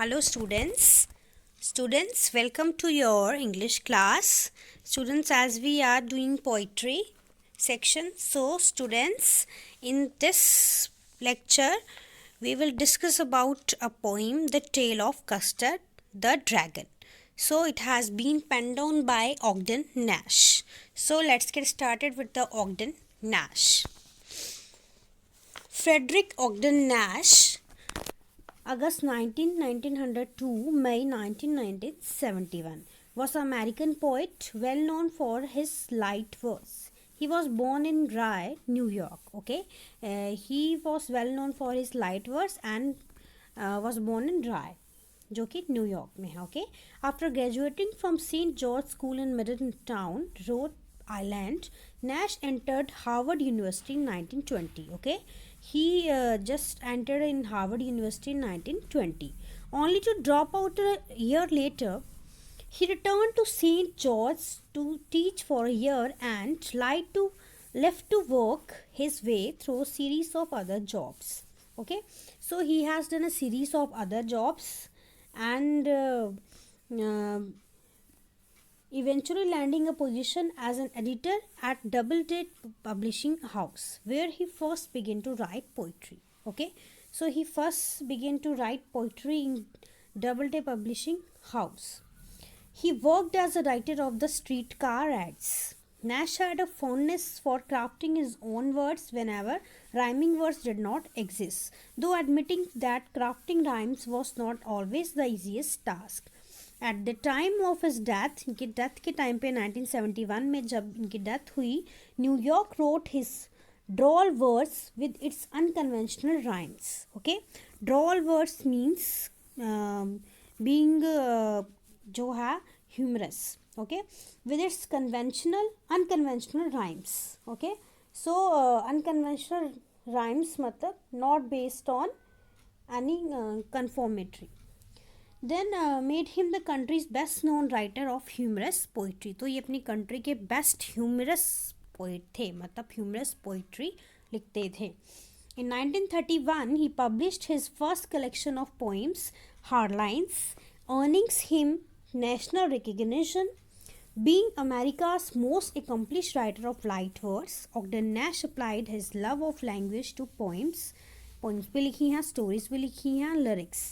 Hello students. Students, welcome to your English class. Students, as we are doing poetry section, so students, in this lecture we will discuss about a poem, The Tale of Custard the Dragon. So it has been penned down by Ogden Nash. So let's get started with the Ogden Nash. Frederick Ogden Nash, August 19, 1902, May 19, 1971, was an American poet well known for his light verse. He was born in Rye, New York. Okay, he was well known for his light verse and was born in Rye, जो कि New York में है. Okay, after graduating from Saint George school in Midtown, Rhode Island, Nash entered Harvard University in 1920. Okay, he just entered in Harvard University in 1920, only to drop out a year later. He returned to St. George to teach for a year and left to work his way through a series of other jobs. Okay, so he has done a series of other jobs and eventually landing a position as an editor at Doubleday Publishing House, where he first began to write poetry. Okay, so he first began to write poetry in Doubleday Publishing House. He worked as a writer of the streetcar ads. Nash had a fondness for crafting his own words whenever rhyming words did not exist, though admitting that crafting rhymes was not always the easiest task. At the time of his death, इनकी death के time पे 1971 में जब इनकी डेथ हुई, New York wrote his droll words with its unconventional rhymes. Okay, droll words means being जो है humorous. Okay, with its unconventional rhymes. Okay, so unconventional rhymes मतलब not based on any conformatory. Then made him the country's best known writer of humorous poetry. तो ये अपनी country के best humerus poet थे, मतलब humerus poetry लिखते थे. In 1931 he published his first collection of poems, hard lines, earnings him national recognition. Being America's most accomplished writer of light verse, Ogden Nash applied his love of language to poems. Poems भी लिखी हैं, stories भी लिखी हैं, lyrics.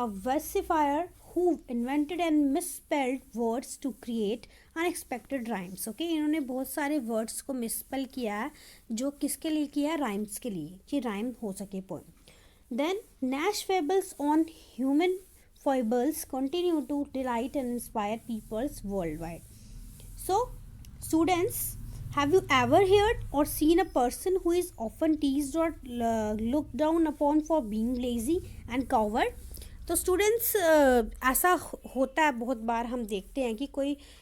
A versifier who invented and misspelled words to create unexpected rhymes. Okay, इन्होंने बहुत सारे words को misspell किया है, जो किसके लिए किया है? rhymes के लिए, कि rhyme हो सके poem. Then Nash fables on human foibles continue to delight and inspire peoples worldwide. So, students, have you ever heard or seen a person who is often teased or looked down upon for being lazy and coward? तो students ऐसा होता है, बहुत बार हम देखते हैं कि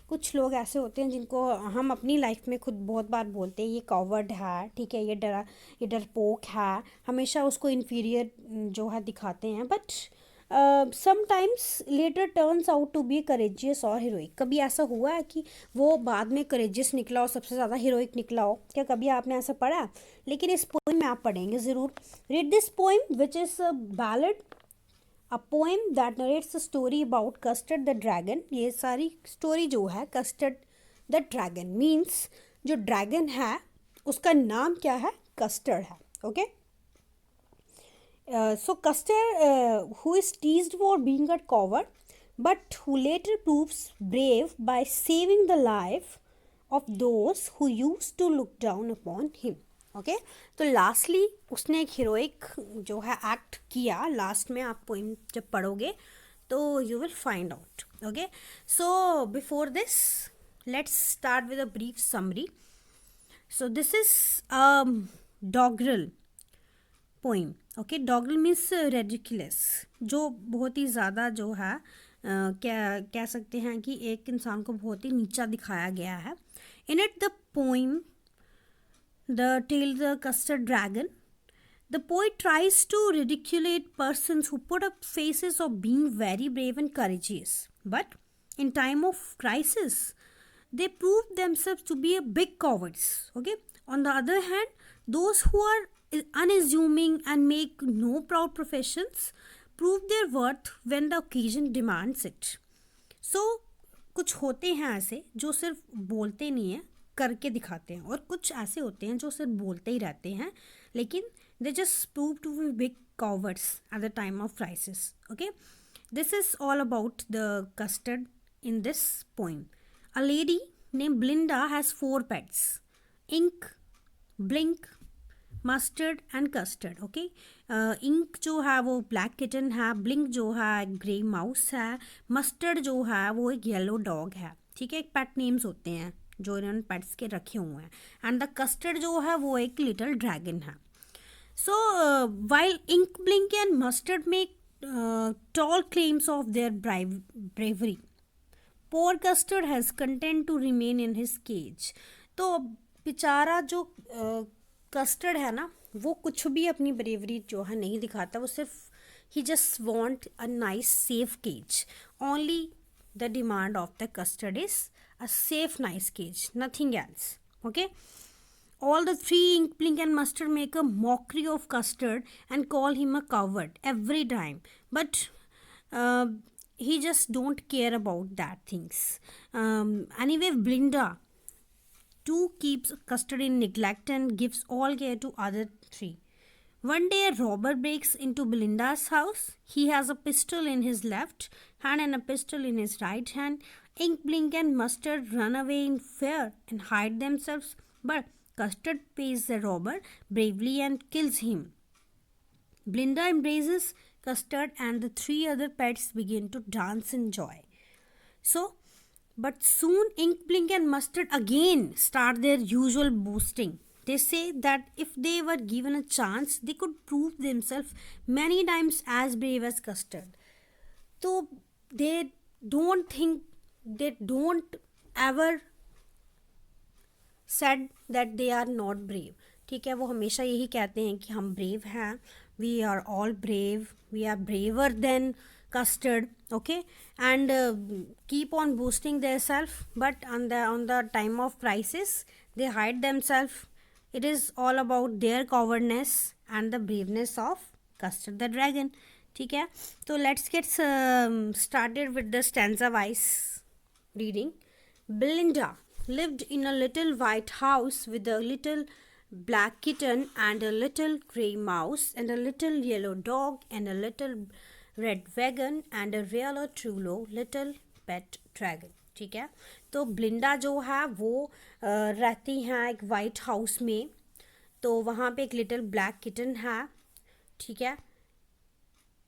कुछ लोग ऐसे होते हैं जिनको हम अपनी लाइफ में खुद बहुत बार बोलते हैं ये कॉवर्ड है, ठीक है, ये डरपोक है, हमेशा उसको इन्फीरियर जो है दिखाते हैं. But sometimes later turns out to be courageous और हीरोइक. कभी ऐसा हुआ है कि वो बाद में करेजियस निकला हो, सबसे ज़्यादा हीरोइक निकला हो? क्या कभी आपने ऐसा पढ़ा? लेकिन इस पोइम में आप पढ़ेंगे ज़रूर. Read this poem which is a ballad, a poem that narrates a story about Custard the Dragon. ये सारी स्टोरी जो है Custard the Dragon means जो ड्रैगन है उसका नाम क्या है? कस्टर्ड है. Okay, so Custard who is teased for being a coward but who later proves brave by saving the life of those who used to look down upon him. Okay, तो lastly उसने एक heroic जो है act किया. Last में आप poem जब पढ़ोगे तो you will find out. Okay, so before this let's start with a brief summary. So this is doggerel poem. Okay, doggerel means ridiculous, जो बहुत ही ज़्यादा जो है क्या कह सकते हैं कि एक इंसान को बहुत ही नीचा दिखाया गया है. In it the poem The Tale the Custard Dragon, the poet tries to ridicule persons who put up faces of being very brave and courageous, but in time of crisis they prove themselves to be a big cowards. Okay, on the other hand, those who are unassuming and make no proud professions prove their worth when the occasion demands it. So कुछ होते हैं ऐसे जो सिर्फ बोलते नहीं हैं, करके दिखाते हैं, और कुछ ऐसे होते हैं जो सिर्फ बोलते ही रहते हैं लेकिन they just prove to be big cowards at the time of crisis. Okay, this is all about the custard in this poem. A lady named Belinda has 4 pets: Ink, Blink, Mustard and Custard. Okay, Ink जो है वो black kitten है, blink जो है grey mouse है, mustard जो है वो एक येलो डॉग है. ठीक है, एक पेट नेम्स होते हैं जो इन्होंने पेट्स के रखे हुए हैं. एंड द कस्टर्ड जो है वो एक लिटिल ड्रैगन है. So while Ink, Blink and Mustard make tall claims of their bravery, poor custard has content to remain in his cage. तो बेचारा जो कस्टर्ड है ना, वो कुछ भी अपनी ब्रेवरी जो है नहीं दिखाता, वो सिर्फ ही just want a nice safe cage. Only the demand of the custard is a safe nice cage, nothing else. Okay, all the 3, Ink, Blink and Mustard, make a mockery of Custard and call him a coward every time. But he just don't care about that things. Anyway, Belinda too keeps Custard in neglect and gives all care to other 3. One day a robber breaks into Belinda's house. He has a pistol in his left hand and a pistol in his right hand. Ink, Blink and Mustard run away in fear and hide themselves. But Custard pays the robber bravely and kills him. Belinda embraces Custard and the 3 other pets begin to dance in joy. So, but soon Ink, Blink and Mustard again start their usual boasting. They say that if they were given a chance, they could prove themselves many times as brave as Custard. So, they don't ever said that they are not brave. ठीक है, वो हमेशा यही कहते हैं कि हम brave हैं, we are all brave, we are braver than custard. Okay, and keep on boosting themselves, but on the time of crisis they hide themselves. It is all about their cowardness and the braveness of Custard the dragon. ठीक है, तो let's get started with the stanza wise reading. Belinda lived in a little white house with a little black kitten and a little grey mouse and a little yellow dog and a little red wagon and a real trulo little pet dragon. ठीक है, तो Belinda जो है वो रहती हैं एक white house में. तो वहाँ पे एक लिटिल ब्लैक किटन है. ठीक है,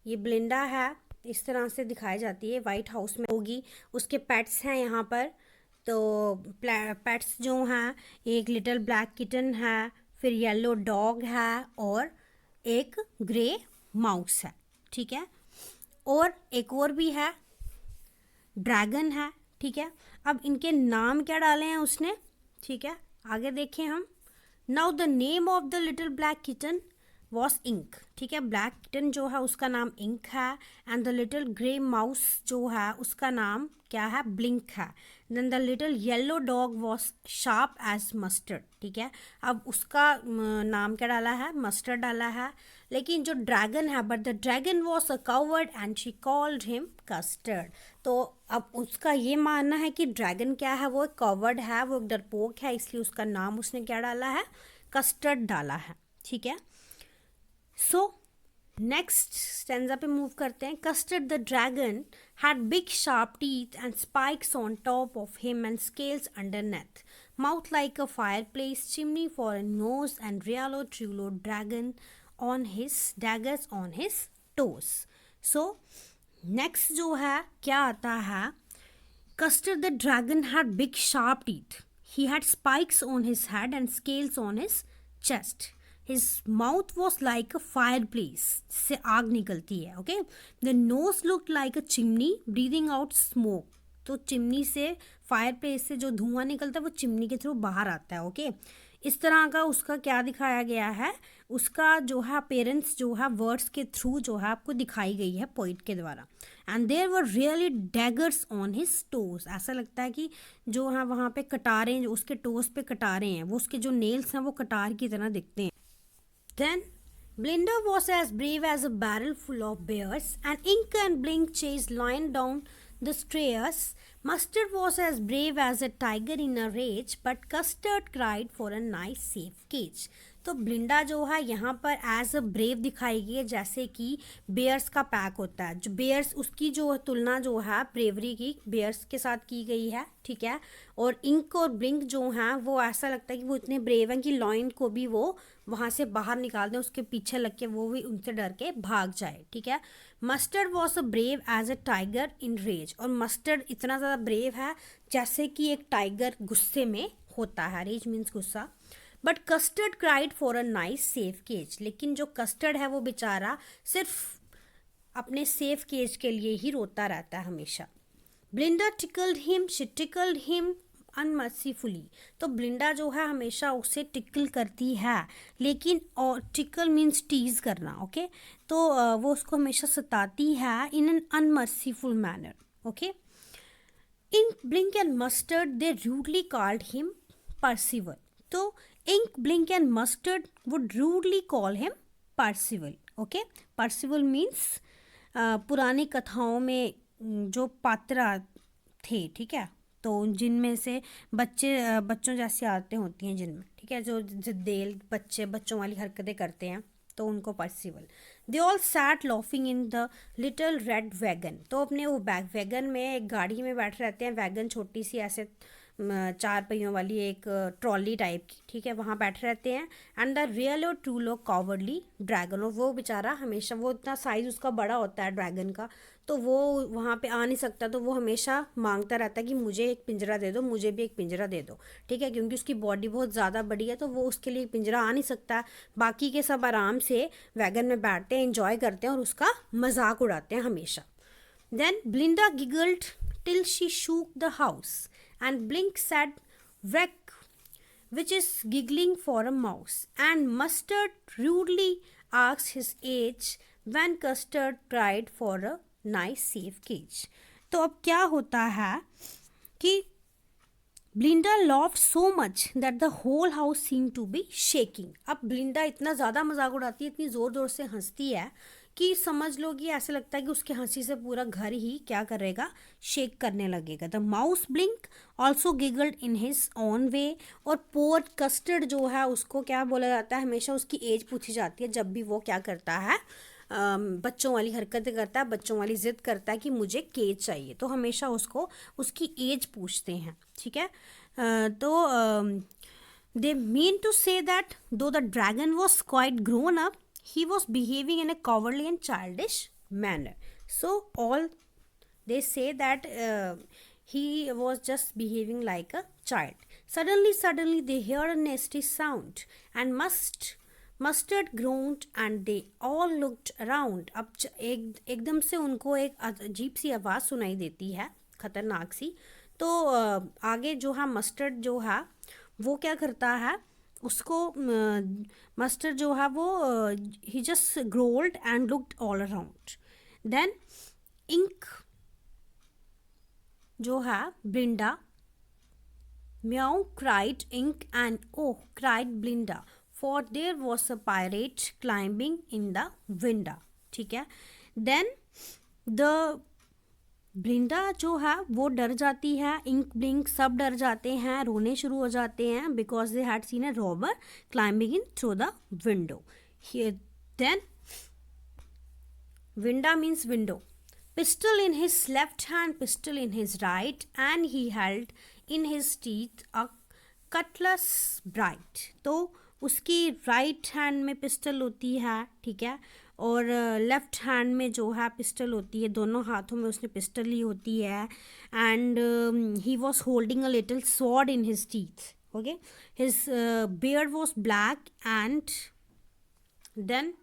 ये ब्लिंडा है, इस तरह से दिखाई जाती है, वाइट हाउस में होगी. उसके पेट्स हैं यहाँ पर. तो पेट्स जो हैं, एक लिटिल ब्लैक किटन है, फिर येलो डॉग है और एक ग्रे माउस है. ठीक है, और एक और भी है, ड्रैगन है. ठीक है, अब इनके नाम क्या डाले हैं उसने. ठीक है, आगे देखें हम. Now the name of the little black kitten was Ink. ठीक है, ब्लैक किटन जो है उसका नाम इंक है. And the little grey mouse जो है उसका नाम क्या है, ब्लिंक है. Then the little yellow dog was sharp as Mustard. ठीक है, अब उसका नाम क्या डाला है, मस्टर्ड डाला है. लेकिन जो ड्रैगन है, but the dragon was a coward and she called him custard. तो अब उसका ये मानना है कि ड्रैगन क्या है, वो एक कावर्ड है, वो एक डरपोक है, इसलिए उसका नाम उसने क्या डाला है, कस्टर्ड डाला है. ठीक है, सो नेक्स्ट स्टेंजा पे मूव करते हैं. Custard the dragon had big sharp teeth and spikes on top of him and scales underneath, mouth like a fireplace chimney for a nose and realo trulo dragon on his daggers on his toes. So next जो है क्या आता है, Custard the dragon had big sharp teeth. He had spikes on his head and scales on his chest. His mouth was like a fireplace, जिससे आग निकलती है. Okay, the nose looked like a chimney breathing out smoke. तो chimney से, fire place से जो धुआं निकलता है वो चिमनी के थ्रू बाहर आता है. ओके, इस तरह का उसका क्या दिखाया गया है, उसका जो है अपेरेंस जो है वर्ड्स के थ्रू जो है आपको दिखाई गई है पोइट के द्वारा. And there were really daggers on his toes. ऐसा लगता है कि जो है वहाँ पे कटारें, जो उसके टोज पे कटारें हैं, वो उसके जो नेल्स हैं वो कटार की तरह दिखते हैं. Then Blinda was as brave as a barrel full of bears, and Ink and Blink chased Lion down the stairs. Mustard was as brave as a tiger in a rage, but Custard cried for a nice safe cage. तो Belinda जो है यहाँ पर as a brave दिखाई गई है, जैसे कि बेयर्स का पैक होता है, जो बेयर्स उसकी जो तुलना जो है ब्रेवरी की बेयर्स के साथ की गई है, ठीक है। और इंक और ब्लिंक जो हैं वो ऐसा लगता है कि वो इतने ब्रेव हैं कि लॉयन को भी वो वहाँ से बाहर निकाल दें, उसके पीछे लग के वो भी उनसे डर के भाग जाए, ठीक है। Mustard was a brave as a tiger in rage, और मस्टर्ड इतना ज़्यादा ब्रेव है जैसे कि एक टाइगर गुस्से में होता है, रेज मीन्स गुस्सा। But Custard cried for a nice safe cage, लेकिन जो कस्टर्ड है वो बेचारा सिर्फ अपने सेफ केज के लिए ही रोता रहता है हमेशा। Belinda tickled him, she tickled him unmercifully, तो ब्लिंडा जो है हमेशा उसे टिकल करती है, लेकिन और टिकल मीन्स टीज करना, ओके। तो वो उसको हमेशा सताती है in an unmerciful manner, okay. Ink Blink and Mustard they rudely called him Percival, तो Ink, Blink and Mustard would rudely call him Percival. Okay, Percival means पुरानी कथाओं में जो पात्र थे, ठीक है, तो जिनमें से बच्चों जैसी आदतें होती हैं जिनमें, ठीक है, जो जिद्देल बच्चों वाली हरकतें करते हैं, तो उनको Percival. They all sat laughing in the little red wagon, तो अपने वो वैगन में एक गाड़ी में बैठे रहते हैं, वैगन छोटी सी ऐसे 4 पहियों वाली एक ट्रॉली टाइप की, ठीक है, वहाँ बैठे रहते हैं। एंड द रियल और ट्रू लो कॉवर्डली ड्रैगन, और वो बेचारा हमेशा, वो इतना साइज उसका बड़ा होता है ड्रैगन का, तो वो वहाँ पे आ नहीं सकता, तो वो हमेशा मांगता रहता है कि मुझे एक पिंजरा दे दो, मुझे भी एक पिंजरा दे दो, ठीक है, क्योंकि उसकी बॉडी बहुत ज़्यादा बड़ी है, तो वो उसके लिए पिंजरा आ नहीं सकता। बाकी के सब आराम से वैगन में बैठते हैं, इंजॉय करते हैं और उसका मजाक उड़ाते हैं हमेशा। Then Belinda giggled till she shook the house, and Blink said, "Wreck," which is giggling for a mouse, and Mustard rudely asked his age when Custard cried for a nice safe cage. तो अब क्या होता है कि ब्लिंडा laughed so much that the whole house seemed to be shaking. अब ब्लिंडा इतना ज़्यादा मजाक उड़ाती है, इतनी ज़ोर ज़ोर से हंसती है कि समझ लो कि ऐसे लगता है कि उसके हंसी से पूरा घर ही क्या करेगा, शेक करने लगेगा। The mouse Blink also giggled in his own way, और पोर कस्टर्ड जो है उसको क्या बोला जाता है, हमेशा उसकी एज पूछी जाती है जब भी वो क्या करता है, बच्चों वाली हरकतें करता है, बच्चों वाली जिद करता है कि मुझे केज चाहिए, तो हमेशा उसको उसकी एज पूछते हैं, ठीक है। तो they mean to say that though the dragon was quite grown up, he was behaving in a cowardly and childish manner. So all they say that he was just behaving like a child. Suddenly they hear a nasty sound, and Mustard groaned, and they all looked around. अब एकदम से उनको एक अजीब सी आवाज़ सुनाई देती है, खतरनाक सी। तो आगे जो है मस्टर्ड जो है वो क्या करता है, उसको मस्टर्ड जो है वो he just growled and looked all around. Then Ink जो है Belinda, meow cried Ink and oh cried Belinda, for there was a pirate climbing in the window, ठीक है। देन द ब्लिंडा जो है वो डर जाती है, इंक ब्लिंक सब डर जाते हैं, रोने शुरू हो जाते हैं, because they had seen a robber climbing in through the window. Then winda means window, pistol in his left hand, pistol in his right, and he held in his teeth a cutlass bright, तो उसकी right hand में pistol होती है, ठीक है, और left hand में जो है पिस्टल होती है, दोनों हाथों में उसने पिस्टल ली होती है। And he was holding a little sword in his teeth, okay. His beard was black, and then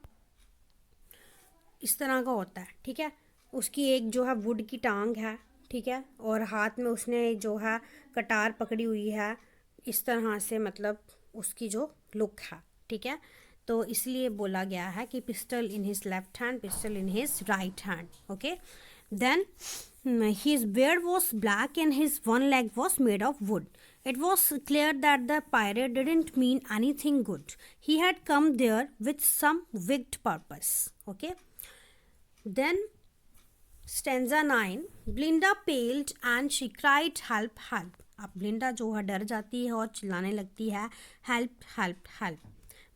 इस तरह का होता है, ठीक है। उसकी एक जो है वुड की टांग है, ठीक है, और हाथ में उसने जो है कटार पकड़ी हुई है, इस तरह से, मतलब उसकी जो लुक है, ठीक है। तो इसलिए बोला गया है कि pistol in his left hand, pistol in his right hand, okay. Then his beard was black and his one leg was made of wood, It was clear that the pirate didn't mean anything good. He had come there with some wicked purpose. Okay. Then stanza 9, Blinda paled and she cried help help. अब ब्लिंडा जो है डर जाती है और चिल्लाने लगती है help help help.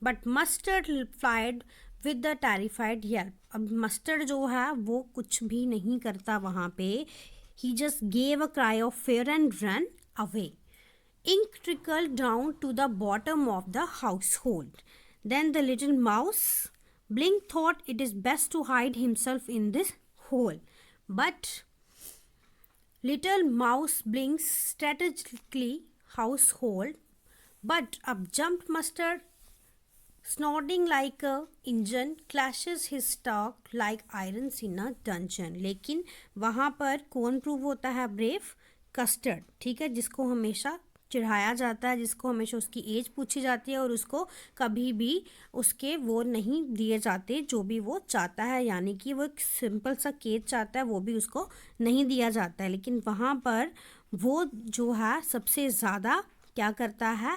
But Mustard fled with the terrified yelp. अब मस्टर्ड जो है वो कुछ भी नहीं करता वहाँ पे. He just gave a cry of fear and run away. Ink trickled down to the bottom of the household. Then the little mouse, Blink thought it is best to hide himself in this hole. But little mouse Blink's strategically household, but up jumped Mustard, snorting like a engine, clashes his stalk like irons in a dungeon. लेकिन वहाँ पर कौन prove होता है brave? Custard. ठीक है, जिसको हमेशा चिढ़ाया जाता है, जिसको हमेशा उसकी एज पूछी जाती है और उसको कभी भी उसके वो नहीं दिए जाते जो भी वो चाहता है. यानी कि वो एक सिंपल सा केज चाहता है वो भी उसको नहीं दिया जाता है. लेकिन वहाँ पर वो जो है सबसे ज़्यादा क्या करता है?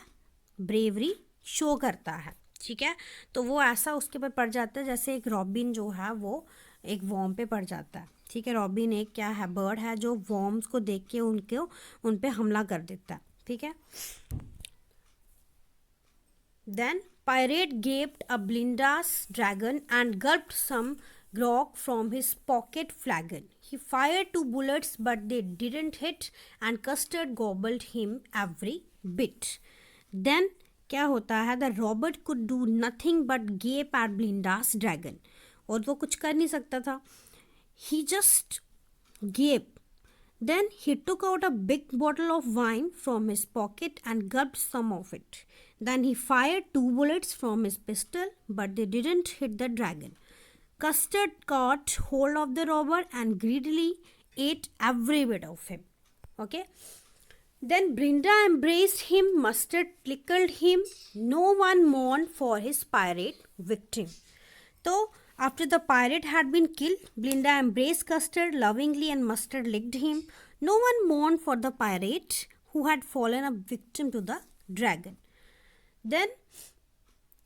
ब्रेवरी शो करता है. ठीक है, तो वो ऐसा उसके ऊपर पड़ जाता है जैसे एक रॉबिन जो है वो एक वॉर्म पे पड़ जाता है. ठीक है, रॉबिन एक क्या है? बर्ड है जो वॉर्म्स को देख के उन पे हमला कर देता है. ठीक है. Then pirate gaped a Blinda's dragon and gulped some grog from his pocket flagon. He fired 2 bullets but they didn't hit and Custard gobbled him every bit. Then क्या होता है? The Robert could do nothing but gape at Blinda's dragon. और वो कुछ कर नहीं सकता था. He just gaped. Then he took out a big bottle of wine from his pocket and gulped some of it. Then he fired 2 bullets from his pistol, but they didn't hit the dragon. Custard caught hold of the robber and greedily ate every bit of him. Okay. Then Brinda embraced him, Mustard tickled him. No one mourned for his pirate victim. So, after the pirate had been killed, Blinda embraced Custard lovingly and Mustard licked him. No one mourned for the pirate who had fallen a victim to the dragon. Then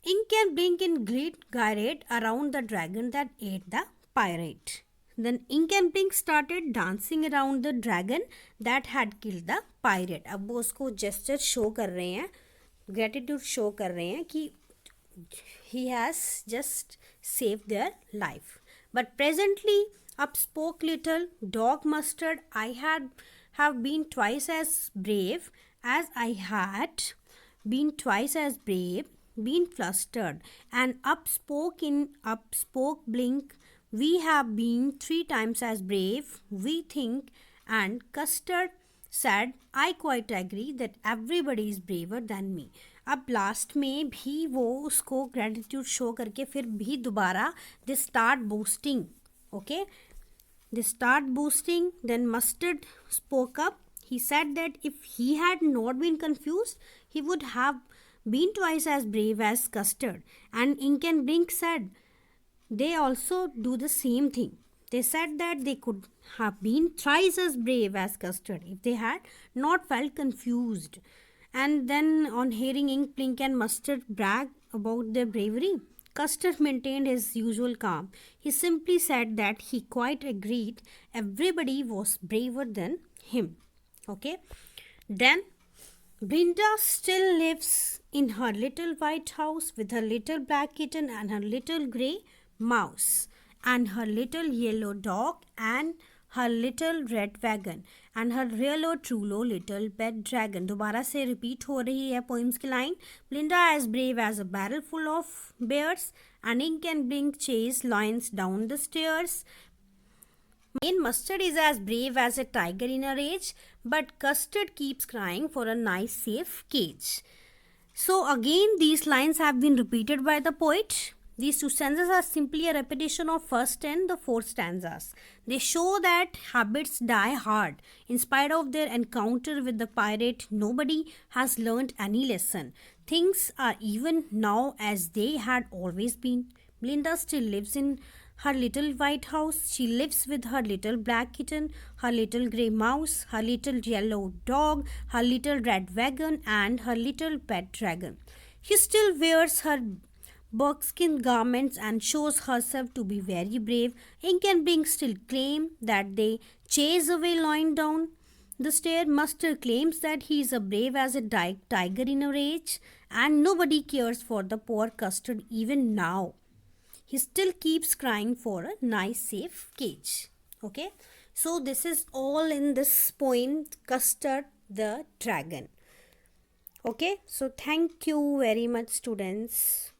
Ink and Blink in greed gyrated around the dragon that ate the pirate. Then Ink and Blink started dancing around the dragon that had killed the pirate. अब वो उसको gesture show कर रहे हैं, gratitude show कर रहे हैं कि he has just saved their life. But presently up spoke little dog Mustard. I have been twice as brave as I had been twice as brave, been flustered. And up spoke Blink. We have been 3 times as brave, we think. And Custard said, I quite agree that everybody is braver than me. अब last में भी वो उसको gratitude show करके फिर भी दोबारा they start boasting. Okay, they start boasting. Then Mustard spoke up. He said that if he had not been confused he would have been twice as brave as Custard. And Ink and Blink said they also do the same thing. They said that they could have been thrice as brave as Custard if they had not felt confused. And then on hearing Ink, Blink and Mustard brag about their bravery, Custard maintained his usual calm. He simply said that he quite agreed everybody was braver than him. Okay. Then Brinda still lives in her little white house with her little black kitten and her little grey mouse and her little yellow dog and her little red wagon and her real or trulo little pet dragon. दोबारा से repeat हो रही है poems की line. Blinda as brave as a barrel full of bears and Ink and Blink chase lions down the stairs. Main Mustard is as brave as a tiger in a rage, but Custard keeps crying for a nice safe cage. So again these lines have been repeated by the poet. These 2 stanzas are simply a repetition of first and the 4th stanzas. They show that habits die hard. In spite of their encounter with the pirate, nobody has learned any lesson. Things are even now as they had always been. Blinda still lives in her little white house. She lives with her little black kitten, her little grey mouse, her little yellow dog, her little red wagon, and her little pet dragon. She still wears her buckskin garments and shows herself to be very brave. Ink and Blink still claim that they chase away lying down the stair. Muster claims that he is as brave as a tiger in a rage, and nobody cares for the poor Custard even now. He still keeps crying for a nice, safe cage. Okay, so this is all in this poem, Custard the Dragon. Okay, so thank you very much, students.